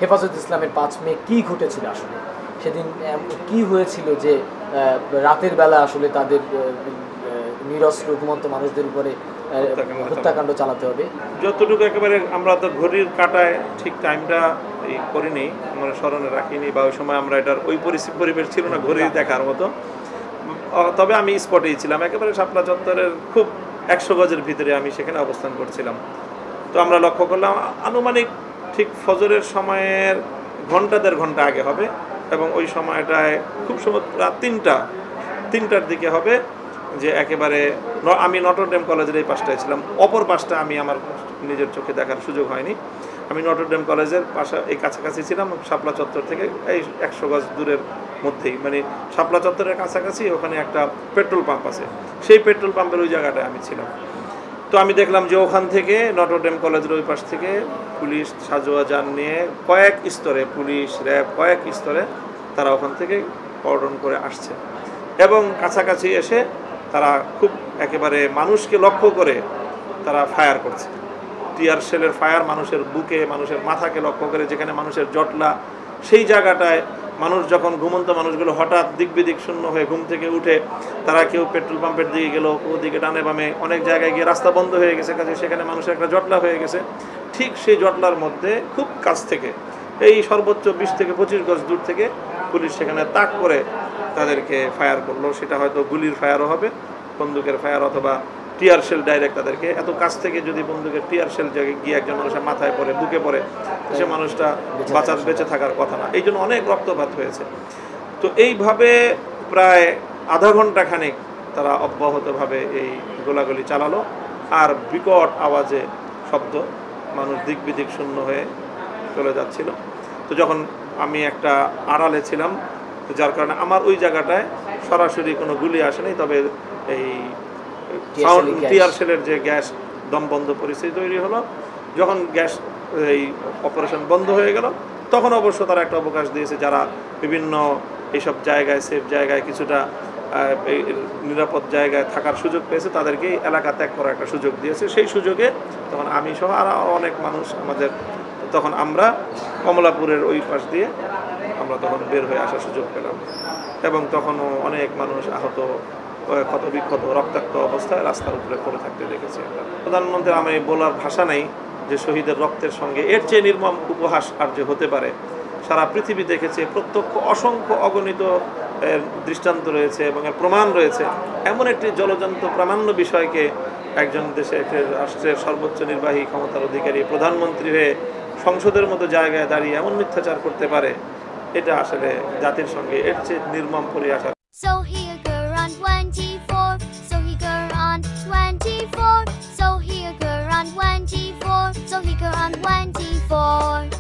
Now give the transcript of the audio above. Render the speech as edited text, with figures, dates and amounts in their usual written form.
হেফাজত ইসলামের 5 মে কী ঘটেছিল আসলে সেদিন, কি হয়েছিল যে রাতের বেলা আসলে তাদের নিরস্ত্র ঘুমন্ত মানুষদের উপরে হত্যাকাণ্ড চালাতে হবে? যতটুকু একেবারে আমরা তো ঘড়ির কাঁটায় ঠিক টাইমটা করিনি, আমরা স্মরণে রাখিনি, বা ওই সময় আমরা এটার ওই পরিবেশ ছিল না ঘড়ি দেখার মতো। তবে আমি স্পটেই ছিলাম, একেবারে শাপলা চত্বরের খুব 100 গজের ভিতরে আমি সেখানে অবস্থান করছিলাম। তো আমরা লক্ষ্য করলাম আনুমানিক ঠিক ফজরের সময়ের ঘন্টা 1.5 ঘন্টা আগে হবে, এবং ওই সময়টায় খুব সময় রাত 3টার দিকে হবে, যে একেবারে আমি নটরডেম কলেজের এই পাশটায় ছিলাম, অপর পাশটা আমি আমার নিজের চোখে দেখার সুযোগ হয়নি। আমি নটরডেম কলেজের পাশে এই কাছাকাছি ছিলাম, শাপলা চত্বর থেকে এই 100 গজ দূরের মধ্যেই, মানে শাপলা চত্বরের কাছাকাছি ওখানে একটা পেট্রোল পাম্প আছে, সেই পেট্রোল পাম্পের ওই জায়গাটায় আমি ছিলাম। তো আমি দেখলাম যে ওখান থেকে নটরডেম কলেজের ওই পাশ থেকে পুলিশ সাজোয়া যান নিয়ে কয়েক স্তরে, পুলিশ র্যাব কয়েক স্তরে তারা ওখান থেকে কর্ডন করে আসছে, এবং কাছাকাছি এসে তারা খুব একেবারে মানুষকে লক্ষ্য করে তারা ফায়ার করছে, টিয়ার শেলের ফায়ার মানুষের বুকে, মানুষের মাথাকে লক্ষ্য করে, যেখানে মানুষের জটলা, সেই জায়গাটায় মানুষ যখন ঘুমন্ত মানুষগুলো হঠাৎ দিক বিদিক শূন্য হয়ে ঘুম থেকে উঠে তারা কেউ পেট্রোল পাম্পের দিকে গেল, ওদিকে ডানে বামে অনেক জায়গায় গিয়ে রাস্তা বন্ধ হয়ে গেছে, কাজে সেখানে মানুষের একটা জটলা হয়ে গেছে। ঠিক সেই জটলার মধ্যে খুব কাছ থেকে এই সর্বোচ্চ 20 থেকে 25 গজ দূর থেকে পুলিশ সেখানে তাক করে তাদেরকে ফায়ার করলো। সেটা হয়তো গুলির ফায়ারও হবে, বন্দুকের ফায়ার, অথবা টিয়ার শেল ডাইরেক্ট তাদেরকে। এত কাছ থেকে যদি বন্দুকের টিয়ার শেল গিয়ে একজন মানুষের মাথায় পড়ে, বুকে পড়ে, সে মানুষটা বেঁচে থাকার কথা না, এই জন্য অনেক রক্তপাত হয়েছে। তো এইভাবে প্রায় আধা ঘন্টা খানিক তারা অব্যাহতভাবে এই গোলাগুলি চালালো, আর বিকট আওয়াজে শব্দ, মানুষ দিক বিদিক শূন্য হয়ে চলে যাচ্ছিল। তো যখন আমি একটা আড়ালে ছিলাম, তো যার কারণে আমার ওই জায়গাটায় সরাসরি কোনো গুলি আসেনি, তবে এই টিয়ার শেলের যে গ্যাস দমবন্ধ পরিস্থিতি তৈরি হলো, যখন গ্যাস এই অপারেশন বন্ধ হয়ে গেল, তখন অবশ্য তারা একটা অবকাশ দিয়েছে, যারা বিভিন্ন এইসব জায়গায় সেফ জায়গায় কিছুটা নিরাপদ জায়গায় থাকার সুযোগ পেয়েছে, তাদেরকে এলাকা ত্যাগ করার একটা সুযোগ দিয়েছে। সেই সুযোগে তখন আমি সহ আর অনেক মানুষ আমাদের, তখন আমরা কমলাপুরের ওই পাশ দিয়ে আমরা তখন বের হয়ে আসার সুযোগ পেলাম, এবং তখনও অনেক মানুষ আহত, ক্ষতবিক্ষত, রক্তাক্ত অবস্থায় রাস্তার উপরে পড়ে থাকতে দেখেছি। প্রধানমন্ত্রী, আমি বলার ভাষা নেই যে শহীদের রক্তের সঙ্গে এর চেয়ে নির্মম উপহাস আর যে হতে পারে। সারা পৃথিবী দেখেছে, প্রত্যক্ষ অসংখ্য অগণিত দৃষ্টান্ত রয়েছে এবং এর প্রমাণ রয়েছে। এমন একটি জলজন্ত প্রামাণ্য বিষয়কে একজন দেশে, রাষ্ট্রের সর্বোচ্চ নির্বাহী ক্ষমতার অধিকারী প্রধানমন্ত্রী হয়ে সংসদের মতো জায়গায় দাঁড়িয়ে এমন মিথ্যাচার করতে পারে, এটা আসলে জাতির সঙ্গে এর চেয়ে নির্মম পরিহাস। So here go on 24, so he go on 24, so here go on 24, so he go on 24.